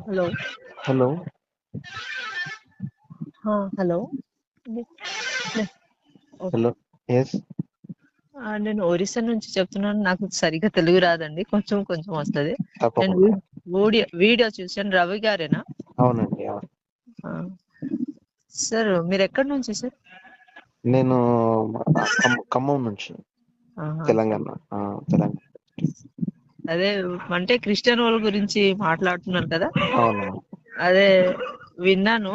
Hello. Hello. Hello. Okay. Hello. Yes. నేను ఒరిస్సా నుంచి చెప్తున్నాను. నాకు సరిగ్గా తెలుగు రాదండి. కొంచెం కొంచెం వస్తది. నేను తప్పకుండా. వీడియో చూసాను. రవి గారేనా? అవునండి, అవును. ఆ! సార్ మీరెక్కడి నుంచి సార్? నేను ఖమ్మం నుంచి, ఆహా! తెలంగాణ. తెలంగాణ. అదే అంటే క్రిస్టియన్ వాళ్ళ గురించి మాట్లాడుతున్నారు కదా! అవును. అదే విన్నాను.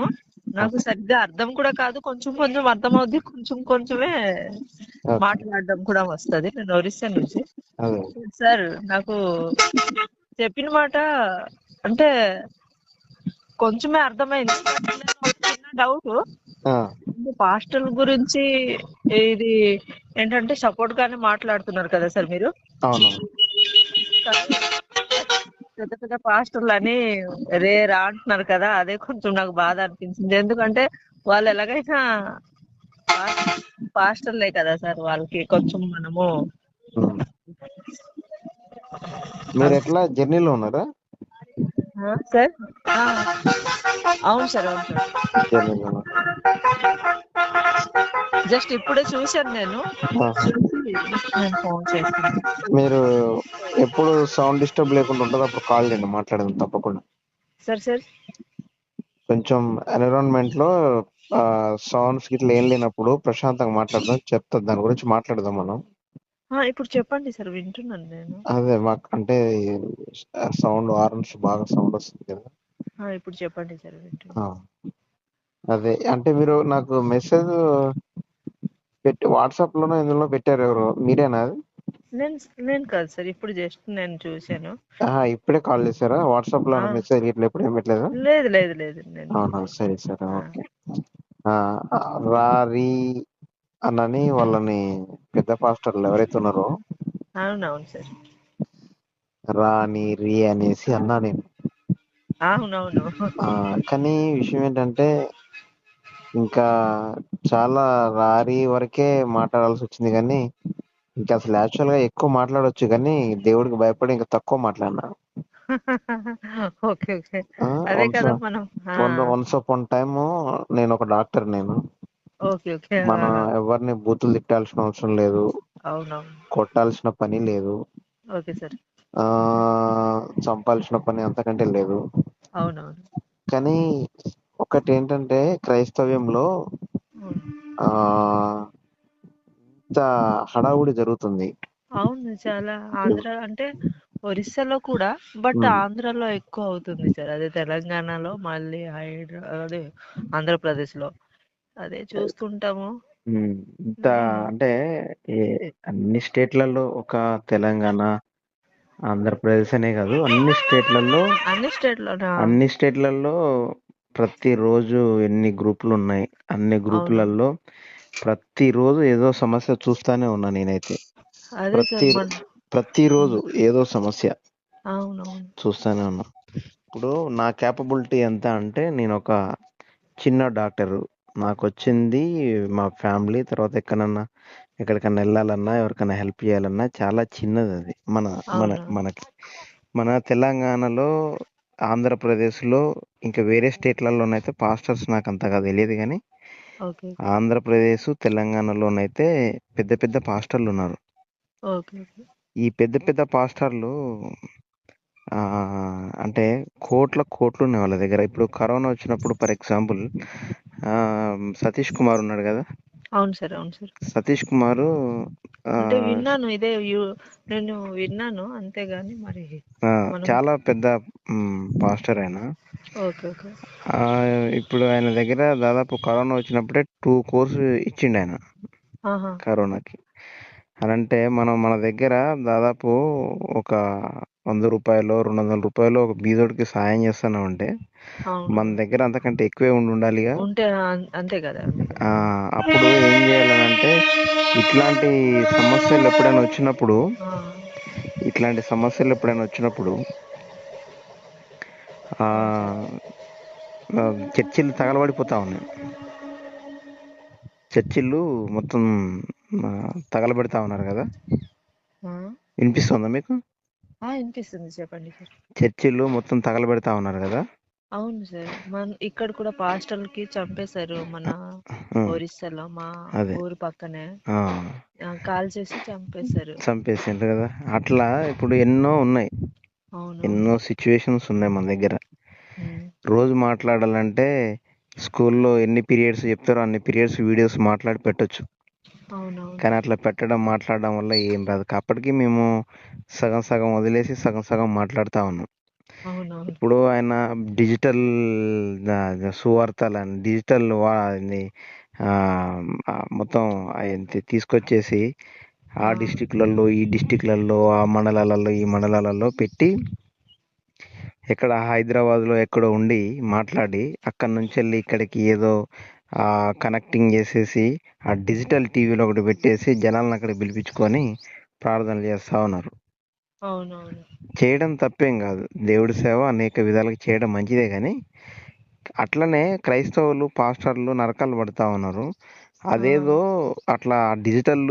నాకు ఓకే. సరిగ్గా అర్థం కూడా కాదు. కొంచెం కొంచెం అర్థమవుద్ది. కొంచెం కొంచెమే ఓకే. మాట్లాడడం కూడా వస్తది. నేను ఒరిస్సా నుంచి. అదే. సార్ నాకు చెప్పిన మాట అంటే కొంచెమే అర్థమైంది. బట్ నేను ఒక చిన్న డౌట్. ఆ, పాస్టల్ గురించి ఇది ఏంటంటే సపోర్ట్ గానే మాట్లాడుతున్నారు కదా సార్ మీరు. అవును. కానీ పెద్ద పెద్ద పాస్టర్లు అని రేరా అంటున్నారు కదా, అదే కొంచెం నాకు బాధ అనిపించింది. ఎందుకంటే వాళ్ళు ఎలాగైనా పాస్టర్లే కదా సార్, వాళ్ళకి కొంచెం మనము ఉమ్. మీరు ఎట్లా జర్నీలో ఉన్నారా? సార్ అవును సార్, అవును సార్. జర్నీలో ఉన్నారు. జస్ట్ ఇప్పుడే చూశాను నేను. ఆహా. చూసి నేను ఫోన్ చేస్తాను. మీరు ఎప్పుడు సౌండ్ డిస్టర్బ్ లేకుండా ఉంటుందో అప్పుడు కాల్ చేయండి, మాట్లాడదాం తప్పకుండా. సార్ సార్ కొంచెం ఎన్విరాన్మెంట్ లో సౌండ్స్ గిట్ల ఏం లేనప్పుడు ప్రశాంతంగా మాట్లాడదాం, చెప్తా దాని గురించి మాట్లాడదాం మనం. ఇప్పుడు చెప్పండి సార్, వింటున్నాను నేను. అదే మాకు అంటే సౌండ్ హార్న్స్ బాగా సౌండ్ వస్తుంది కదా. ఇప్పుడు చెప్పండి సార్, వింటున్నాను. ఆ, అదే అంటే మీరు నాకు మెసేజ్ పెట్టి వాట్సాప్ లోనో ఇందులో పెట్టారు, ఎవరు మీరేనా అది? నేను నేను కాదు సార్, ఇప్పుడు జస్ట్ నేను చూశాను. ఇప్పుడే కాల్ చేశారా? వాట్సాప్ లో ఆ, మెసేజ్ ఇట్లా ఎప్పుడు ఏం పెట్టలేదా? లేదు లేదు లేదు, నేను అవునా, సరే సరే, ఆ, ఓకే. ఆ, రారి అన్నని వాళ్ళని పెద్ద పాస్టర్లు ఎవరైతే ఉన్నారో అవునవును సార్. రాని రీ అనేసి అన్నా నేను. అవునవును. కానీ విషయం ఏంటంటే ఇంకా చాలా రారి వరకే మాట్లాడాల్సి వచ్చింది, కానీ ఇంకా అసలు యాక్చువల్ గా ఎక్కువ మాట్లాడొచ్చు, కానీ దేవుడికి భయపడి ఇంకా తక్కువ మాట్లాడినా. Okay okay. అదే వన్స్ కదా మనం. వన్స్ అపాన్ టైమ్ నేను ఒక డాక్టర్. నేను ఓకే ఓకే. మన ఎవరిని బూతులు తిట్టాల్సిన అవసరం లేదు, అవునవును. కొట్టాల్సిన పని లేదు, ఓకే సార్. ఆ చంపాల్సిన పని అంతకంటే లేదు. అవునవును. కానీ ఒకటి ఏంటంటే క్రైస్తవ్యంలో అవును. ఆ ఇంత హడావుడి జరుగుతుంది. అవును, చాలా ఆంధ్ర అంటే ఒరిస్సాలో కూడా, బట్ ఉమ్, ఆంధ్రాలో ఎక్కువ అవుతుంది సార్. అదే తెలంగాణలో, మళ్ళీ అదే ఆంధ్రప్రదేశ్లో అదే చూస్తుంటాము. ఇంత అంటే అన్ని స్టేట్లలో, ఒక తెలంగాణ ఆంధ్రప్రదేశ్ అనే కాదు, అన్ని స్టేట్లోనా? అన్ని స్టేట్లలో ప్రతిరోజు ఎన్ని గ్రూపులు ఉన్నాయి, అన్ని అవును. గ్రూపులలో ప్రతిరోజు ఏదో సమస్య చూస్తానే ఉన్నా నేనైతే. అదే సార్ ప్రతి మన. ప్రతిరోజు ఏదో సమస్య అవునవును. చూస్తానే ఉన్నా. ఇప్పుడు నా క్యాపబిలిటీ ఎంత అంటే నేను ఒక చిన్న డాక్టరు. నాకు వచ్చింది మా ఫ్యామిలీ, తర్వాత ఎక్కడికన్నా వెళ్ళాలన్నా, ఎవరికైనా హెల్ప్ చేయాలన్నా చాలా చిన్నది అది. మన మన అవును. మనకి మన తెలంగాణలో, ఆంధ్రప్రదేశ్లో, ఇంకా వేరే స్టేట్లలోనైతే పాస్టర్స్ నాకు అంతగా తెలియదు, కానీ ఓకే ఆంధ్రప్రదేశ్ తెలంగాణలోనైతే పెద్ద పెద్ద పాస్టర్లు ఉన్నారు. ఓకే. ఓకే. ఈ పెద్ద పెద్ద పాస్టర్లు ఆ, అంటే కోట్లు ఉన్నాయి వాళ్ళ దగ్గర. ఇప్పుడు కరోనా వచ్చినప్పుడు ఫర్ ఎగ్జాంపుల్ సతీష్ కుమార్ ఉన్నాడు కదా. అవును సార్, అవును సార్. సతీష్ కుమారు ఆ, అంటే విన్నాను, నేను విన్నాను అంతేగాని మరి మనం. చాలా పెద్ద పాస్టర్ ఆయన. Okay okay. ఆ, ఇప్పుడు ఆయన దగ్గర దాదాపు కరోనా వచ్చినప్పుడే 2 కోర్సు ఇచ్చిండు ఆయన ఆహా. కరోనాకి. అనంటే మన దగ్గర దాదాపు ఒక 100 రూపాయలు 200 రూపాయలు ఒక బీదోడికి సాయం చేస్తున్నామంటే మన అవునవును. దగ్గర అంతకంటే ఎక్కువే ఉండాలిగా. ఉంటే అంతే కదా, అంతే కదా. ఆ, అప్పుడు ఏం చేయాలనంటే ఇట్లాంటి సమస్యలు ఎప్పుడైనా వచ్చినప్పుడు ఆ, ఇట్లాంటి సమస్యలు ఎప్పుడైనా వచ్చినప్పుడు ఆ అవును సార్. చర్చిలు తగలబడిపోతా ఉన్నాయి. చర్చిలు మొత్తం తగలబెడతా ఉన్నారు కదా. ఆ, వినిపిస్తుందా మీకు? వినిపిస్తుంది, చెప్పండి సార్. చర్చిలు మొత్తం తగలబెడతా ఉన్నారు కదా. అవును సార్. ఇక్కడ కూడా పాస్టర్‌లకి చంపేశారు. మన ఉమ్, ఒరిస్సాలో మా అదే. ఊరు పక్కనే ఆ, కాల్చేసి చంపేశారు. చంపేసిండ్రు కదా. అట్లా ఇప్పుడు ఎన్నో ఉన్నాయి, అవునవును. ఎన్నో సిచ్యువేషన్స్ ఉన్నాయి మన దగ్గర. ఉమ్. రోజు మాట్లాడాలంటే స్కూల్లో ఎన్ని పీరియడ్స్ చెప్తారో అన్ని పీరియడ్స్ వీడియోస్ మాట్లాడి పెట్టొచ్చు. అవునవును. కానీ అట్లా పెట్టడం మాట్లాడడం వల్ల ఏం రాదు. అప్పటికి మేము సగం సగం వదిలేసి సగం సగం మాట్లాడుతూ ఉన్నాం. అవునవును. ఇప్పుడు ఆయన డిజిటల్ సువార్తలని డిజిటల్ ఆ, మొత్తం ఆయన తీసుకొచ్చేసి ఆ ఆ, డిస్టిక్లలో ఈ డిస్టిక్లలో ఆ మండలాలలో ఈ మండలాలలో పెట్టి ఎక్కడ హైదరాబాద్లో ఎక్కడో ఉండి మాట్లాడి అక్కడి నుంచి వెళ్ళి ఇక్కడికి ఏదో కనెక్టింగ్ చేసేసి ఆ డిజిటల్ టీవీలో ఒకటి పెట్టేసి జనాలను అక్కడ పిలిపించుకొని ప్రార్థనలు చేస్తూ ఉన్నారు. అవునవును. చేయడం తప్పేం కాదు, దేవుడి సేవ అనేక విధాలుగా చేయడం మంచిదే. కానీ అట్లనే క్రైస్తవులు పాస్టర్లు నరకాలు పడుతూ ఉన్నారు. ఆ, అదేదో అట్లా డిజిటల్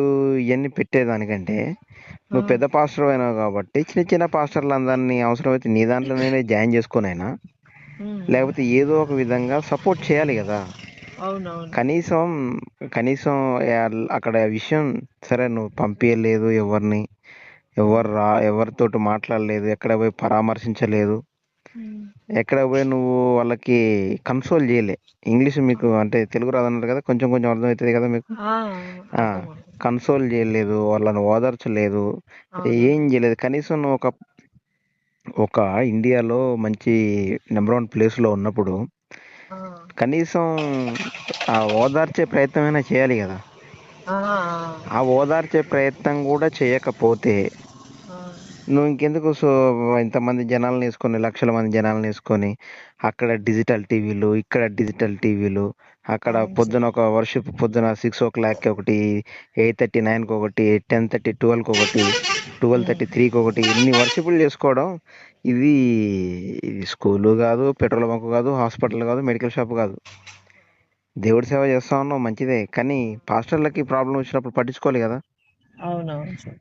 ఇవన్నీ పెట్టేదానికంటే ఆ, నువ్వు పెద్ద పాస్టర్ అయినావు కాబట్టి చిన్న చిన్న పాస్టర్లు అందరినీ అవసరమైతే నీ దాంట్లో నేనే జాయిన్ చేసుకునైనా ఉమ్, లేకపోతే ఏదో ఒక విధంగా సపోర్ట్ చేయాలి కదా. అవునవును. కనీసం కనీసం అక్కడ విషయం సరే నువ్వు పంపించలేదు ఎవరిని, ఎవరితోటి మాట్లాడలేదు, ఎక్కడ పోయి పరామర్శించలేదు, ఉమ్. ఎక్కడ పోయి నువ్వు వాళ్ళకి కన్సోల్ చేయలే. ఇంగ్లీష్ మీకు అంటే తెలుగు రాదన్నారు కదా, కొంచెం కొంచెం అర్థమవుతుంది కదా మీకు. ఆ, అర్థమవుతుంది. కన్సోల్ చేయలేదు, వాళ్ళని ఓదార్చలేదు, ఏం అవునవును. చేయలేదు. కనీసం నువ్వు ఒక ఒక ఇండియాలో మంచి నెంబర్ 1 ప్లేస్లో ఉన్నప్పుడు ఆ, కనీసం ఆ ఓదార్చే ప్రయత్నమైనా చేయాలి కదా. ఆ, ఆ ఓదార్చే ప్రయత్నం కూడా చేయకపోతే ఆ, నువ్వు ఇంకెందుకు ఇంతమంది జనాలను వేసుకొని, లక్షల మంది జనాలను వేసుకొని అక్కడ డిజిటల్ టీవీలు ఇక్కడ డిజిటల్ టీవీలు, అక్కడ అవును పొద్దున సార్. ఒక వర్షిప్ పొద్దున 6 o'clock ఒకటి, 8:39 ఒకటి, 10:30 12 ఒకటి, ఉమ్. 12:33 ఒకటి, ఇన్ని వర్షిపులు చేసుకోవడం ఇది ఇది స్కూలు కాదు, పెట్రోల్ బంక్ కాదు, హాస్పిటల్ కాదు, మెడికల్ షాప్ కాదు. దేవుడి సేవ చేస్తా ఉన్నావు మంచిదే, కానీ పాస్టర్లకి ప్రాబ్లం వచ్చినప్పుడు పట్టించుకోవాలి కదా. అవునవును సార్.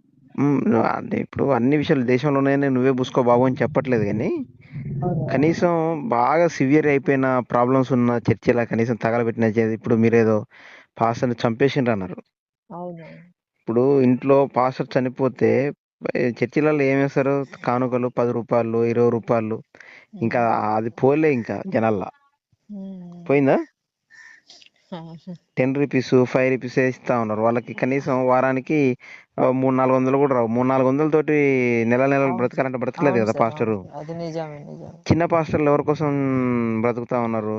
అంటే ఇప్పుడు అన్ని విషయాలు దేశంలో ఉన్నాయని నువ్వే పూసుకో బాబు అని చెప్పట్లేదు, కానీ అవునవును. కనీసం బాగా సివియర్ అయిపోయిన ప్రాబ్లమ్స్ ఉన్న చర్చిలా కనీసం తగలబెట్టిన ఇప్పుడు మీరేదో పాస్టర్ని చంపేసిండ్రు అన్నారు. అవునవును. ఇప్పుడు ఇంట్లో పాస్టర్ చనిపోతే చర్చిలలో ఏం వేస్తారు, కానుకలు 10 రూపాయలు 20 రూపాయలు, ఇంకా ఉమ్. అది పోలే ఇంకా జనాల్లో. ఉమ్. పోయిందా? అవును. 10 రూపీస్ 5 రూపీస్ ఇస్తా ఉన్నారు. వాళ్ళకి కనీసం వారానికి 300-400 కూడా రావు. 300-400 తోటి నెల నెలలు అవును సార్. బ్రతకాలంటే బ్రతకలేదు అవును కదా సార్. అవును పాస్టరు. సార్. అది నిజమే, నిజమే. చిన్న పాస్టర్లు ఎవరి కోసం బ్రతుకుతా ఉన్నారు?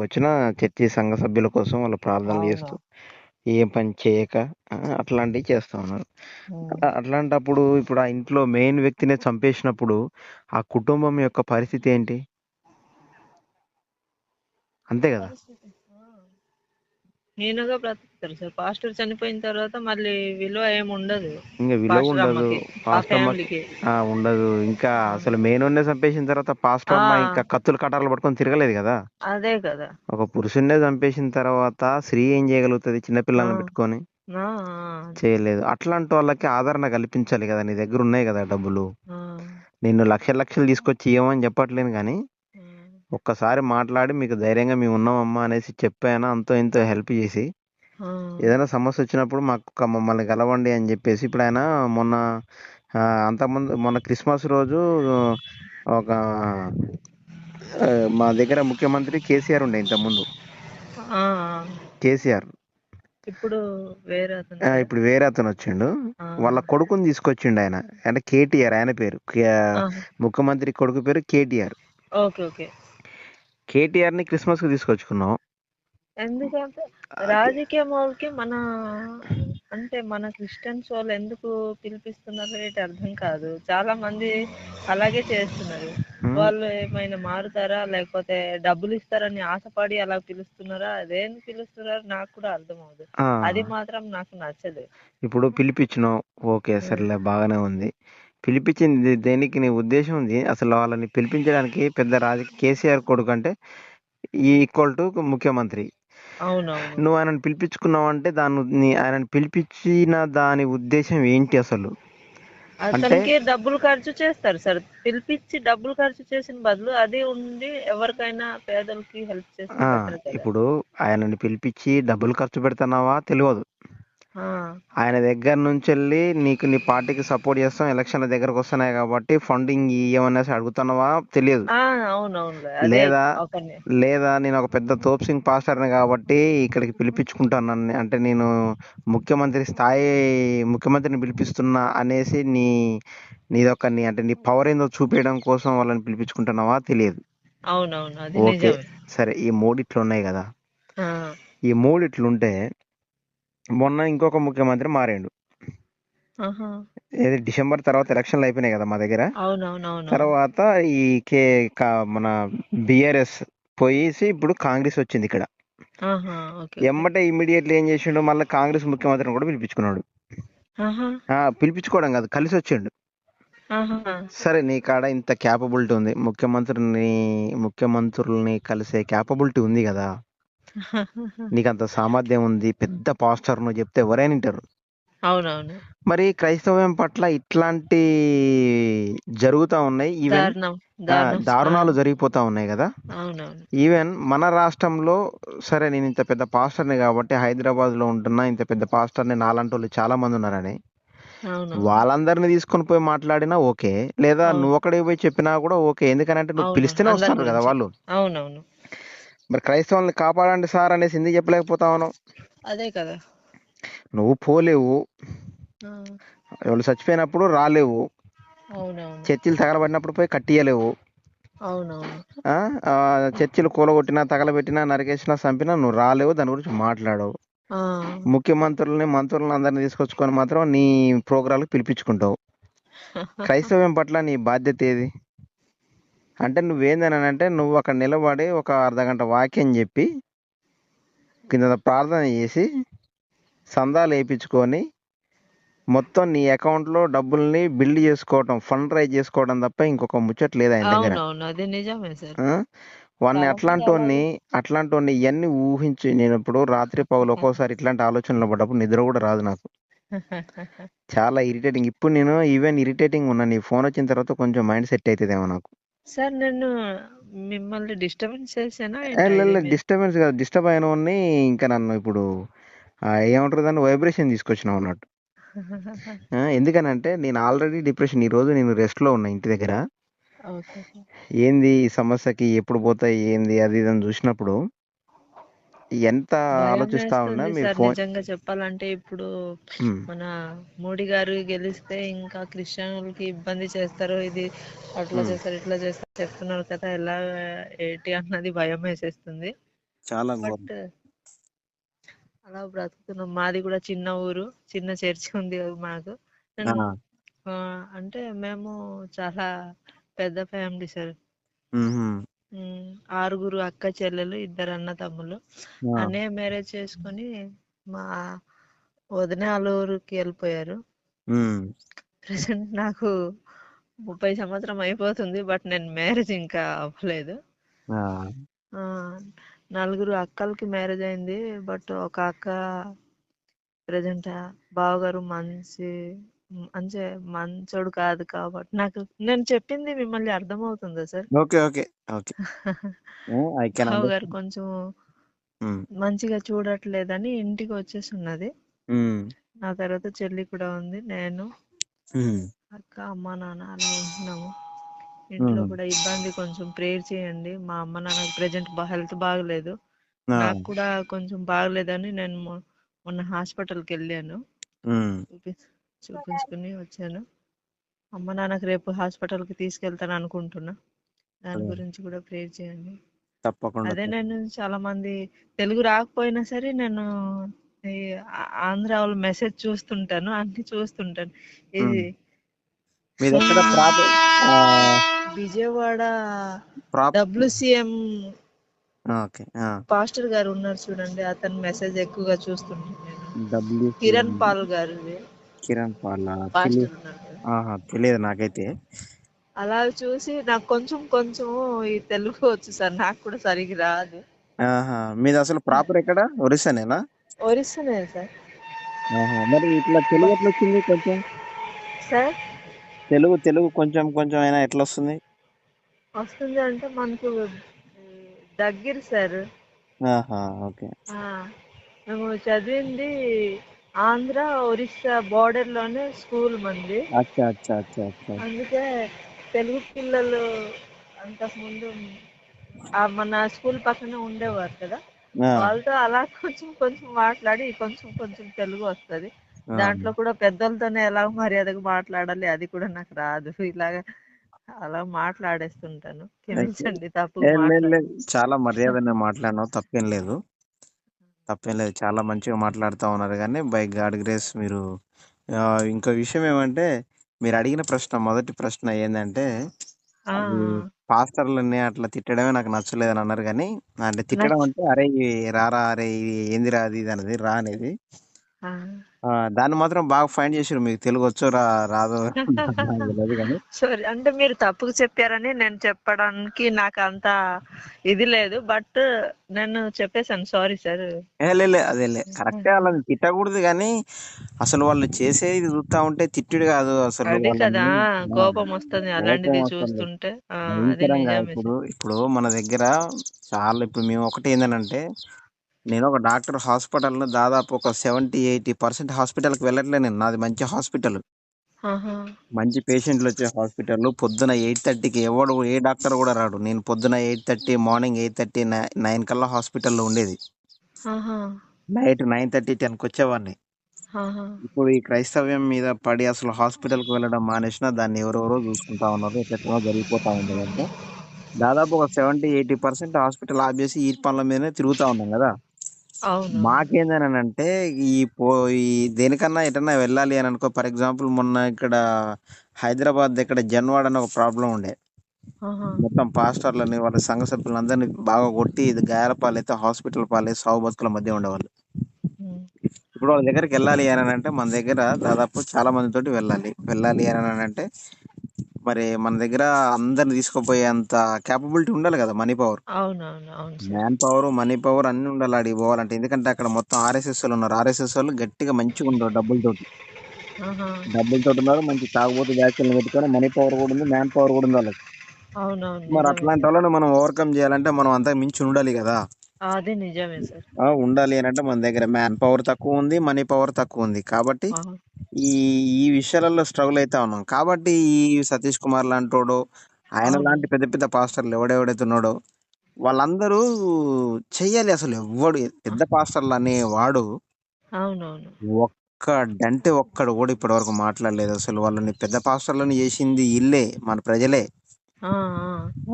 వచ్చిన చర్చి సంఘ సభ్యుల కోసం వాళ్ళు ప్రార్థనలు అవును. చేస్తూ ఏం పని చేయక అట్లాంటివి చేస్తూ ఉన్నారు. ఉమ్. అట్లాంటప్పుడు ఇప్పుడు ఆ ఇంట్లో మెయిన్ వ్యక్తినే చంపేసినప్పుడు ఆ కుటుంబం యొక్క పరిస్థితి ఏంటి? అంతే కదా. పరిస్థితి హీనంగా బ్రతుకుతారు సార్. పాస్టర్ చనిపోయిన తర్వాత మళ్ళీ విలువ ఏమి ఉండదు ఇంకా విలువ పాస్టర్ ఉండదు, అమ్మకి, ఆ పాస్టర్ అమ్మకి ఫ్యామిలీకి. ఉండదు. ఇంకా ఉమ్. అసలు మెయిన్ చంపేసిన తర్వాత పాస్టర్ ఆ, అమ్మ ఇంకా కత్తులు కటార్లు పట్టుకొని తిరగలేదు కదా. అదే కదా. ఒక పురుషున్నే చంపేసిన తర్వాత స్త్రీ ఏం చేయగలుగుతుంది ఆ, చిన్నపిల్లల్ని పెట్టుకొని? ఆ, చేయలేదు. అట్లాంటి వాళ్ళకి ఆదరణ కల్పించాలి కదా. నీ దగ్గర ఉన్నాయి కదా డబ్బులు, ఆ, నిన్ను లక్షలు లక్షలు తీసుకొచ్చి ఇవ్వమని చెప్పట్లేను, కానీ ఆ, ఒక్కసారి మాట్లాడి మీకు ధైర్యంగా మేము ఉన్నామమ్మా అనేసి చెప్పాను, అంతో ఎంతో హెల్ప్ చేసి ఆ, ఏదైనా సమస్య వచ్చినప్పుడు మమ్మల్ని కలవండి అని చెప్పేసి. ఇప్పుడు ఆయన మొన్న అంతకుముందు మొన్న క్రిస్మస్ రోజు ఒక ఆ, మా దగ్గర ముఖ్యమంత్రి కేసీఆర్ ఉండే ఇంతకుముందు. ఆ. కేసీఆర్ ఇప్పుడు వేరే అతను కదా. ఇప్పుడు వేరే అతను వచ్చిండు. ఆ, వాళ్ళ కొడుకుని తీసుకొచ్చిండు ఆయన, అంటే కేటీఆర్ ఆయన పేరు. ఆహా. ముఖ్యమంత్రి కొడుకు పేరు కేటీఆర్. Okay, okay. కేటీఆర్ని క్రిస్మస్కి తీసుకొచ్చుకున్నాం. ఎందుకంటే అది రాజకీయం వాళ్ళకి అంటే మన క్రిస్టియన్స్ వాళ్ళు ఎందుకు పిలిపిస్తున్నారు ఏంటి అర్థం కాదు. చాలా మంది అలాగే చేస్తున్నారు. ఉమ్, వాళ్ళు ఏమైనా మారుతారా లేకపోతే డబ్బులు ఇస్తారని ఆశపడి అలా పిలుస్తున్నారా, అదేం పిలుస్తున్నారు నాకు కూడా అర్థం అవదు. ఆ, అది మాత్రం నాకు నచ్చదు. ఇప్పుడు పిలిపించినాం, ఓకే ఉమ్. సరేలే బాగానే ఉంది. పిలిపించింది దేనికి? నీ ఉద్దేశం ఉంది అసలు వాళ్ళని పిలిపించడానికి పెద్ద కేసీఆర్ కొడుకు అంటే ఈక్వల్ టు ముఖ్యమంత్రి. అవునవును. నువ్వు ఆయనను పిలిపించుకున్నావు అంటే ఆయనను పిలిపించిన దాని ఉద్దేశం ఏంటి అసలు? అంటే అతనికి డబ్బులు ఖర్చు చేస్తారు సార్. పిలిపించి డబ్బులు ఖర్చు చేసిన బదులు అది ఉండి ఎవరికైనా పేదలకి హెల్ప్ చేస్తే ఆ, బెటర్ కదా. ఇప్పుడు ఆయనని పిలిపించి డబ్బులు ఖర్చు పెడుతున్నావా తెలియదు. ఆ, ఆయన దగ్గర నుంచి వెళ్ళి నీకు నీ పార్టీకి సపోర్ట్ చేస్తాం, ఎలక్షన్ల దగ్గరకు వస్తున్నాయి కాబట్టి ఫండింగ్ ఇవ్వమనేసి అడుగుతున్నావా తెలియదు. ఆ, అవునవునులే అదే లేదా ఒక లేదా నేను ఒక పెద్ద తోప్ సింగ్ పాస్టర్ని కాబట్టి ఇక్కడికి పిలిపించుకుంటాను అంటే నేను ముఖ్యమంత్రిని పిలిపిస్తున్నా అనేసి నీ అంటే నీ పవర్ ఏందో చూపించడం కోసం వాళ్ళని పిలిపించుకుంటున్నావా తెలియదు. అవునవును అది ఓకే, నిజమే. సరే, ఈ మూడిట్లు ఉన్నాయి కదా. ఆ, ఈ మూడిట్లుంటే మొన్న ఇంకొక ముఖ్యమంత్రి మారాడు. ఆహా, ఏది డిసెంబర్ తర్వాత ఎలక్షన్లు అయిపోయినాయి కదా మా దగ్గర. అవునవునవునవును. తర్వాత ఈ మన బిఆర్ఎస్ పోయేసి ఇప్పుడు కాంగ్రెస్ వచ్చింది ఇక్కడ. ఆహా, ఓకే ఓకే. ఎమ్మటే ఇమ్మీడియట్లీ ఏం చేసిండు, మళ్ళీ కాంగ్రెస్ ముఖ్యమంత్రిని కూడా పిలిపించుకున్నాడు. ఆహా, పిలిపించుకోవడం కాదు, కలిసి వచ్చిండు. ఆహా. సరే, నీ కాడ ఇంత క్యాపబిలిటీ ఉంది, ముఖ్యమంత్రుల్ని కలిసే క్యాపబిలిటీ ఉంది కదా, నీకు అంత సామర్థ్యం ఉంది, పెద్ద పాస్టర్ నువ్వు చెప్తే ఎవరైనా వింటారు. అవునవును. మరి క్రైస్తవం పట్ల ఇట్లాంటి జరుగుతూ ఉన్నాయి. ఈవెన్ దారుణం దారుణం. దారుణాలు జరిగిపోతా ఉన్నాయి కదా. అవునవును. ఈవెన్ మన రాష్ట్రంలో, సరే నేను ఇంత పెద్ద పాస్టర్ని కాబట్టి హైదరాబాద్లో ఉంటున్నా, ఇంత పెద్ద పాస్టర్ని నాలాంటి వాళ్ళు చాలా మంది ఉన్నారని అవునవును. వాళ్ళందరినీ తీసుకొని పోయి మాట్లాడినా ఓకే, లేదా అవును. నువ్వు ఒక్కడికి పోయి చెప్పినా కూడా ఓకే, ఎందుకంటే నువ్వు అవునవును. పిలిస్తేనే అందరి వస్తారు కదా గురించి. వాళ్ళు. అవునవును. మరి క్రైస్తవుల్ని కాపాడండి సార్ అనేసి ఎందుకు చెప్పలేకపోతావు? అదే కదా. నువ్వు పోలేవు, ఆ, వాళ్ళు చచ్చిపోయినప్పుడు రాలేవు, అవునవును. చర్చిలు తగలబడినప్పుడు పోయి కట్టియలేవు, అవునవును. ఆ, ఆ, చర్చిలు కూలగొట్టినా, తగలబెట్టినా, నరికేసినా, చంపినా నువ్వు రాలేవు, దాని గురించి మాట్లాడవు. ఆ, మంత్రులను అందరిని తీసుకొచ్చుకొని మాత్రం నీ ప్రోగ్రాంలకు పిలిపించుకుంటావు. క్రైస్తవం పట్ల నీ బాధ్యత ఏది? అంటే నువ్వేందనంటే నువ్వు అక్కడ నిలబడి ఒక అర్ధగంట వాక్యం చెప్పి కింద ప్రార్థన చేసి సందాలు వేయించుకొని మొత్తం నీ అకౌంట్లో డబ్బుల్ని బిల్డ్ చేసుకోవడం, ఫండ్ రైజ్ చేసుకోవడం తప్ప ఇంకొక ముచ్చట లేదు ఆయన దగ్గర. అవునవును. అది నిజమే సార్. వాడిని చాలా మంది అలాగే. అట్లాంటి ఇవన్నీ ఊహించి నేను ఇప్పుడు రాత్రి పగలు ఒక్కోసారి ఇట్లాంటి ఆలోచనలు పడ్డప్పుడు నిద్ర కూడా రాదు నాకు. చాలా ఇరిటేటింగ్. ఇప్పుడు నేను ఈవెన్ ఇరిటేటింగ్ ఉన్నా, నీ ఫోన్ వచ్చిన తర్వాత కొంచెం మైండ్ సెట్ అవుతుందేమో నాకు. సార్ నేను మిమ్మల్ని డిస్టర్బెన్స్ చేసానా ఏంటా ఇది మీరు? డిస్టర్బెన్స్ కాదు, డిస్టర్బ్ అయిన వాడిని ఇంకా నన్ను ఇప్పుడు ఏమంటారు దాన్ని, వైబ్రేషన్ తీసుకొచ్చినావు అన్నట్టు. ఎందుకనంటే నేను ఆల్రెడీ డిప్రెషన్, ఈరోజు నేను రెస్ట్లో ఉన్నా ఇంటి దగ్గర. ఓకే. ఏంది ఈ సమస్యకి ఎప్పుడు పోతాయి ఏంది అది ఇది అని చూసినప్పుడు ఎంత భయం ఆలోచిస్తా ఉన్నా వేస్తుంది మీరు సార్ ఫోన్. నిజంగా చెప్పాలంటే. ఇప్పుడు మన మోడీ గారు గెలిస్తే ఇంకా క్రిస్టియన్లకి ఇబ్బంది చేస్తారు, ఇది అట్లా చేస్తారు ఇట్లా చేస్తారు చెప్తున్నారు కదా, ఎలా ఏంటి అన్నది భయం వేసేస్తుంది. చాలా బట్ అలా బ్రతుకుతున్నాం. మాది కూడా చిన్న ఊరు, చిన్న చర్చి ఉంది మాకు. నేను అంటే మేము చాలా పెద్ద ఫ్యామిలీ సార్. 6 అక్క చెల్లెలు, 2 అన్న తమ్ములు. అన్నయ్య మ్యారేజ్ చేసుకొని మా వదిన ఊరికి వెళ్ళిపోయారు. ప్రెసెంట్ నాకు 30 సంవత్సరం అయిపోతుంది, బట్ నేను మ్యారేజ్ ఇంకా అవ్వలేదు. 4 అక్కలకి మ్యారేజ్ అయింది, బట్ ఒక అక్క ప్రజెంట్ బావగారు మంచి మంచోడు కాదు కాబట్టి. నేను చెప్పింది మిమ్మల్ని అర్థమవుతుందా sir? Okay, okay, okay. I can బావగారు అండర్స్టాండ్. కొంచెం మంచిగా చూడట్లేదని ఇంటికి వచ్చేసి ఉన్నది. నా తర్వాత చెల్లి కూడా ఉంది, నేను, అక్క, అమ్మ, నాన్న అలా ఉంటున్నాము. ఇంట్లో కూడా ఇబ్బంది, కొంచెం ప్రేయర్ చేయండి. మా అమ్మ నాన్నకి ప్రజెంట్ హెల్త్ బాగలేదు, నాకు కూడా కొంచెం బాగలేదని నేను మొన్న హాస్పిటల్కి వెళ్ళాను, చూపించుకుని వచ్చాను. అమ్మ నాన్నకి రేపు హాస్పిటల్కి తీసుకెళ్తాను అనుకుంటున్నా, దాని గురించి కూడా ప్రేయర్ చేయండి. తప్పకుండా. అదే నేను చాలా మంది తెలుగు రాకపోయినా సరే నేను ఈ ఆంధ్ర వాళ్ళ మెసేజ్ చూస్తుంటాను, అన్ని చూస్తుంటాను. ఇది మీది ఎక్కడ proper? Vijayawada WCM okay. Pastor గారు ఉన్నారు చూడండి, అతని మెసేజ్ ఎక్కువగా చూస్తుంటాను నేను. కిరణ్ కిరణ్ పాల్ గారు పాల్ పాస్టర్ ఉన్నారు కదా. తెలియదు నాకైతే. అలా చూసి నాకు కొంచెం కొంచెం ఈ తెలుగు వచ్చు సార్, నాకు కూడా సరిగ్గా రాదు. మీది అసలు ప్రాపర్ ఎక్కడ? ఒరిస్సానేనా? ఒరిస్సానే సార్. మరి ఇట్లా తెలుగు ఎట్లా వచ్చింది కొంచెం? సార్ తెలుగు తెలుగు కొంచెం కొంచెం అయినా ఎట్లా వస్తుంది? వస్తుంది అంటే మనకు దగ్గర సార్. ఆహా, ఓకే. మేము చదివింది ఆంధ్ర ఒరిస్సా border లోనే స్కూల్ మంది. అచ్చా అచ్చా అచ్చా అచ్చా. అందుకే తెలుగు పిల్లలు అంతకుముందు మన స్కూల్ పక్కనే ఉండేవారు కదా, ఆ, వాళ్ళతో అలా కొంచెం కొంచెం మాట్లాడి కొంచెం కొంచెం తెలుగు వస్తుంది. ఆ. దాంట్లో కూడా పెద్దలతోనే ఎలా మర్యాదగా మాట్లాడాలి అది కూడా నాకు రాదు. ఇలాగా అలా మాట్లాడేస్తుంటాను. క్షమించండి తప్పుగా లేదు మాట్లాడు. లేదు, చాలా మర్యాదనే మాట్లాడినావు, తప్పేం లేదు. తప్పేం లేదు, చాలా మంచిగా మాట్లాడుతూ ఉన్నారు. కానీ బై గాడ్ గ్రేస్ మీరు ఆ, ఇంకో విషయం ఏమంటే, మీరు అడిగిన ప్రశ్న, మొదటి ప్రశ్న ఏంటంటే, ఆ, అది పాస్టర్లని అట్లా తిట్టడమే నాకు నచ్చలేదని అన్నారు. కానీ అంటే తిట్టడం నచ్ అంటే, అరే ఇవి రారా, అరే ఇది ఏందిరా, అది ఇది అనేది రా అనేది. ఆ. దాన్ని మాత్రం బాగా ఫైండ్ చేసారు. మీకు తెలుగు వచ్చో రాదో నాకు తెలియదు కానీ. సారీ, అంటే మీరు తప్పుగా చెప్పారని నేను చెప్పడానికి నాకు అంత ఇది లేదు, బట్ నేను చెప్పేశాను. Sorry sir. లే అదేలే కరెక్టే, వాళ్ళని తిట్టకూడదు. కానీ అసలు వాళ్ళు చేసేది చూస్తా ఉంటే తిట్టుడు కాదు అసలు అదే కదా, వాళ్ళని. ఆ, కోపం వస్తుంది కోపం అలాంటిది వస్తుంది చూస్తుంటే. అది భయంకరంగా. నిజమే ఇప్పుడు సార్. ఇప్పుడు మన దగ్గర చాలా, ఇప్పుడు మేము ఒకటి ఏంటంటే, నేను ఒక డాక్టర్ హాస్పిటల్ను దాదాపు ఒక 70-80% హాస్పిటల్కి వెళ్ళట్లే నేను. నాది మంచి హాస్పిటల్, ఆహా, మంచి పేషెంట్లు వచ్చే హాస్పిటల్. పొద్దున 8:30కి ఎవడు ఏ డాక్టర్ కూడా రాడు. నేను పొద్దున 8:30, మార్నింగ్ 8:30, 9 కల్లా హాస్పిటల్లో ఉండేది. ఆహా, నైట్ 9:30, 10కి వచ్చేవాడిని. ఆహా. ఇప్పుడు ఈ క్రైస్తవ్యం మీద పడి అసలు హాస్పిటల్కి వెళ్ళడం మానేసిన, దాన్ని ఎవరెవరో చూసుకుంటా ఉన్నారు, ఎట్లెట్లనో జరిగిపోతా ఉంది కనుక దాదాపు ఒక 70-80% హాస్పిటల్ ఆపేసి ఈ పనుల మీదనే తిరుగుతా ఉన్నాం కదా. అవునవును. మాకేందనంటే, ఈ పో ఈ దేనికన్నా ఎటన్నా వెళ్ళాలి అని అనుకో, ఫర్ ఎగ్జాంపుల్ మొన్న ఇక్కడ హైదరాబాద్ దగ్గర జన్వాడ అని ఒక ప్రాబ్లం ఉండే. ఆహా. మొత్తం పాస్టర్లని వాళ్ళ సంఘ సభ్యులందరినీ బాగా కొట్టి, ఇది గాయాల పాలైతే హాస్పిటల్ పాలై సావు బతుకుల మధ్య ఉండేవాళ్ళు. ఉమ్. ఇప్పుడు వాళ్ళ దగ్గరికి వెళ్ళాలి అని అంటే, మన దగ్గర దాదాపు చాలా మందితోటి వెళ్ళాలి అని అంటే, మరి మన దగ్గర అందరిని తీసుకుపోయేంత క్యాపబిలిటీ ఉండాలి కదా, మనీ పవర్. అవునవును, అవును sir. Man power, money power అన్ని ఉండాలి ఆడికి పోవాలంటే. ఎందుకంటే అక్కడ మొత్తం ఆర్ఎస్ఎస్ వాళ్ళు ఉన్నారు. ఆర్ఎస్ఎస్ వాళ్ళు గట్టిగా మంచిగా ఉండరు, ఆహా. డబ్బులతోటి ఉన్నారు. మంచి తాగుబోతు వ్యాఖ్యలను పెట్టుకొని మనీ పవర్ కూడా ఉంది, మ్యాన్ పవర్ కూడా ఉంది వాళ్ళకి. అవునవును, మరి నిజమే అట్లాంటి సార్. వాళ్ళని మనం ఓవర్కమ్ చేయాలంటే మనం అంతా మించి ఉండాలి కదా. అది నిజమే సార్. ఉండాలి అని అంటే మన దగ్గర మ్యాన్ పవర్ తక్కువ ఉంది, మనీ పవర్ తక్కువ ఉంది. కాబట్టి ఆహా. ఈ ఈ విషయాలలో స్ట్రగుల్ అవుతా ఉన్నాం. కాబట్టి ఈ సతీష్ కుమార్ లాంటోడు, ఆయన అవును, లాంటి పెద్ద పెద్ద పాస్టర్లు ఎవడెవడైతే ఉన్నాడో వాళ్ళందరూ చెయ్యాలి. అసలు ఎవ్వడు పెద్ద పాస్టర్లు అనేవాడు అవునవును. ఒక్కడు కూడా ఇప్పటి వరకు మాట్లాడలేదు. అసలు వాళ్ళని పెద్ద పాస్టర్లను చేసింది ఇల్లే, మన ప్రజలే. ఆ,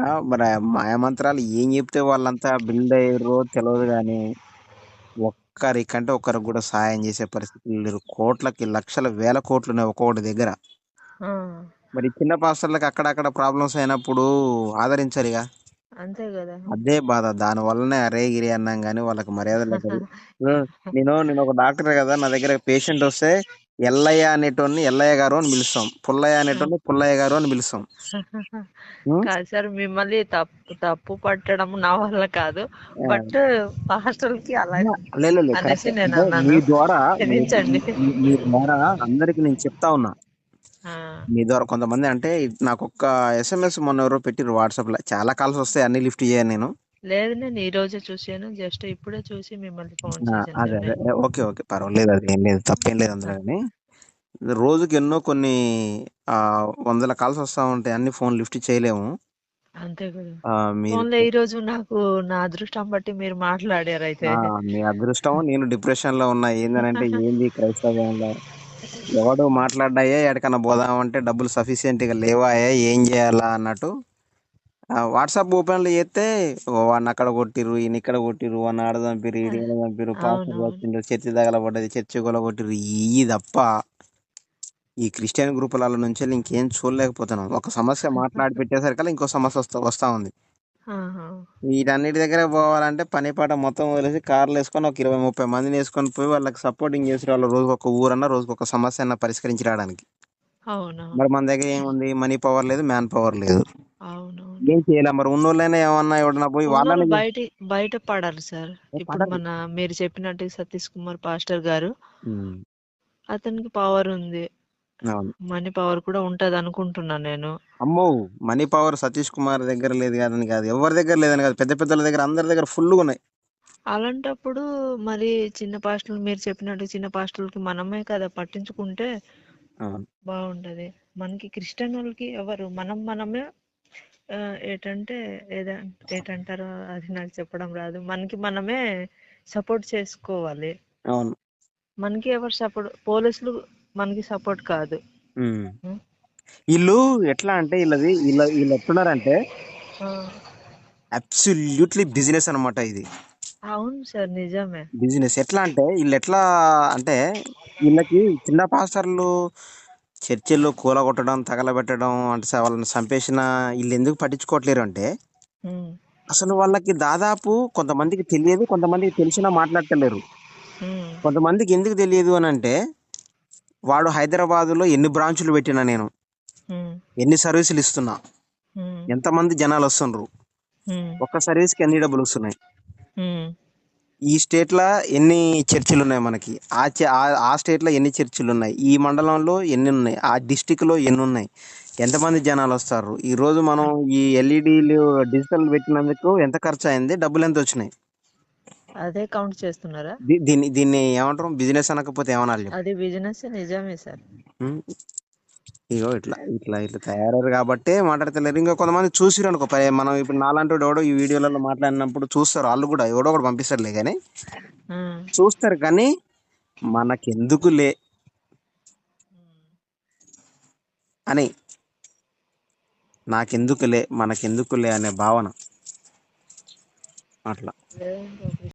ఆ. మరి మాయమంత్రాలు ఏం చెప్తే వాళ్ళంతా బిల్డ్ అయ్యారో తెలియదు. కానీ ఒక్కరికంటే ఒక్కరికి కూడా సాయం చేసే పరిస్థితులు లేరు. కోట్లకి లక్షల వేల కోట్లు ఉన్నాయి ఒక్కొక్కటి దగ్గర. ఆ. మరి చిన్న పాస్టర్లకు అక్కడక్కడ ప్రాబ్లమ్స్ అయినప్పుడు ఆదరించరుగా. అంతే కదా. అదే బాధ. దాని వల్లనే అరే గిరి అన్నాం, కానీ వాళ్ళకి మర్యాద లేదు. నేను ఒక డాక్టర్ కదా, నా దగ్గర పేషెంట్ వస్తే ఎల్లయ్య అనేటోని ఎల్లయ్య గారు అని పిలుస్తాం, పుల్లయ్య అనేటోని పుల్లయ్య గారు అని పిలుస్తాం. ఉం? కాదు సార్, మిమ్మల్ని తప్పు తప్పు పట్టడం నా వల్ల కాదు, బట్ హాస్టల్కి అలా లేదు అనేసి కరెక్ట్. నేను అంటే అన్నాను. క్షమించండి. మీ ద్వారా అందరికి నేను చెప్తా ఉన్నా. ఆ, మీ ద్వారా కొంతమంది అంటే, నాకు ఒక్క ఎస్ఎంఎస్ మొన్న ఎవరో పెట్టిరు వాట్సాప్ లో, చాలా కాల్స్ వస్తాయి, అన్ని లిఫ్ట్ చేయను నేను. లేదు, నేను ఈ రోజే చూసాను, జస్ట్ ఇప్పుడే చూసి మిమ్మల్ని ఫోన్ చేశాను అదే సార్ అదే, నేను. ఓకే ఓకే, పర్వాలేదు, అది ఏం లేదు, తప్పేం లేదు అందులో. కానీ రోజుకి ఎన్నో కొన్ని ఆ, వందల కాల్స్ వస్తూ ఉంటాయి, అన్ని ఫోన్ లిఫ్ట్ చేయలేము. అంతే కదా. మీరు ఫోన్లో ఈ రోజు నాకు నా అదృష్టం బట్టి మీరు మాట్లాడారు అయితే. మీ అదృష్టం. నేను డిప్రెషన్ లో ఉన్నా. ఏందనంటే, ఏంది క్రైస్తవంలో ఎవడు మాట్లాడ్డాయే, ఎక్కడికన్నా పోదామంటే డబ్బులు సఫిషియెంట్ గా లేవాయే, ఏం చేయాలా అన్నట్టు వాట్సాప్ ఓపెన్లు చేస్తే, వాడిని అక్కడ కొట్టిర్రు, ఈయన ఇక్కడ కొట్టిర్రు, వాడిని ఆడ చంపిర్రు, ఈయన ఈడ చంపిర్రు, పాస్టర్ అవునవును. వచ్చిండ్రు, చర్చి తగలబడ్డది, చర్చి కొట్టిర్రు. ఈ తప్ప ఈ క్రిస్టియన్ గ్రూపుల నుంచి ఇంకేం చూడలేకపోతున్నాం. ఒక సమస్య మాట్లాడి పెట్టేసరికల్లా ఇంకో సమస్య వస్తా ఉంది. ఆహా. వీటన్నిటి దగ్గర పోవాలంటే పని పాట మొత్తం వదిలేసి కార్లు వేసుకొని ఒక 20-30 మందిని వేసుకొని పోయి వాళ్ళకి సపోర్టింగ్ చేసి వాళ్ళు రోజుకు ఒక ఊరన్నా, రోజుకు ఒక సమస్య అన్న పరిష్కరించి రావడానికి. అవునవును. మరి మన దగ్గర ఏముంది? మనీ పవర్ లేదు, మ్యాన్ పవర్ లేదు, అవునవును. ఏం చేయలేం. మరి ఉన్నోళ్ళైనా ఏమన్నా ఎవడన్నా పోయి ఉన్నోళ్ళు వాళ్ళని బయట పడాలి సార్. ఇప్పుడు పడాలి. మీరు చెప్పినట్టు సతీష్ కుమార్ పాస్టర్ గారు, ఉమ్. అతనికి పవర్ ఉంది. అవును. మనీ పవర్ కూడా ఉంటది అనుకుంటున్నా నేను. అమ్మో! మనీ పవర్ సతీష్ కుమార్ దగ్గర లేదు కాదని కాదు. ఎవరి దగ్గర లేదని కాదు. పెద్ద పెద్దల దగ్గర అందరి దగ్గర ఫుల్‌గా ఉన్నాయి. అలాంటప్పుడు మరి చిన్న పాస్టర్లు మీరు చెప్పినట్టు చిన్న పాస్టర్లకి మనమే కదా పట్టించుకుంటే అవును. బాగుంటది. మనకి క్రిస్టియన్ వాళ్ళకి ఎవరు మనమే ఏటంటే ఏటంటారో అది నాకు చెప్పడం రాదు. మనకి మనమే సపోర్ట్ చేసుకోవాలి. అవును. మనకి ఎవరు సపోర్ట్? పోలీసులు మనకి సపోర్ట్ కాదు. హ్మ్. ఉం? వీళ్ళు ఎట్లా అంటే వీళ్ళు ఎట్లున్నారంటే ఆ, అబ్సల్యూట్లీ బిజినెస్ అన్నమాట ఇది. అవును సార్, నిజమే. బిజినెస్ ఎట్లా అంటే అంటే వీళ్ళకి చిన్న పాస్టర్లు చర్చిల్లో కూలగొట్టడం, తగలబెట్టడం అంటే వాళ్ళని చంపేసిన వీళ్ళు ఎందుకు పట్టించుకోవట్లేరు అంటే ఉం, అసలు వాళ్ళకి దాదాపు కొంతమందికి తెలియదు, కొంతమందికి తెలిసినా మాట్లాడతలేరు. ఉం, కొంతమందికి ఎందుకు తెలియదు అని అంటే వాడు హైదరాబాదులో ఎన్ని బ్రాంచులు పెట్టినా నేను ఉం, ఎన్ని సర్వీసులు ఇస్తున్నా ఉం, ఎంతమంది జనాలు వస్తుండ్రు ఉం, ఒక్క సర్వీస్కి ఎన్ని డబ్బులు వస్తున్నాయి ఉం. ఈ స్టేట్లో ఎన్ని చర్చిలు ఉన్నాయి మనకి ఆ స్టేట్లో ఎన్ని చర్చిలు ఉన్నాయి ఈ మండలంలో ఎన్ని ఉన్నాయి ఆ డిస్టిక్లో ఎన్ని ఉన్నాయి ఎంతమంది జనాలు వస్తారు ఈరోజు మనం ఈ ఎల్ఈడీలు డిజిటల్ పెట్టినందుకు ఎంత ఖర్చు అయింది డబ్బులు ఎంత వచ్చినాయి అదే కౌంట్ చేస్తున్నారా? దీన్ని ఏమంటారు బిజినెస్ అనకపోతే ఏమనాలి చెప్పు. అది బిజినెస్, నిజమే సార్. ఉం? ఇగో ఇట్లా తయారయ్యారు కాబట్టి మాట్లాడతలేరు. ఇంకా కొంతమంది చూసిరు అనుకో మనం ఇప్పుడు నాలాంటి ఎవడో ఈ వీడియోలలో మాట్లాడినప్పుడు చూస్తారు, వాళ్ళు కూడా ఎవడో ఒకటి పంపిస్తారులే కానీ ఆ, చూస్తారు కానీ మనకెందుకులే అని నాకెందుకులే మనకెందుకులే అనే భావన అట్లా. లేదంటే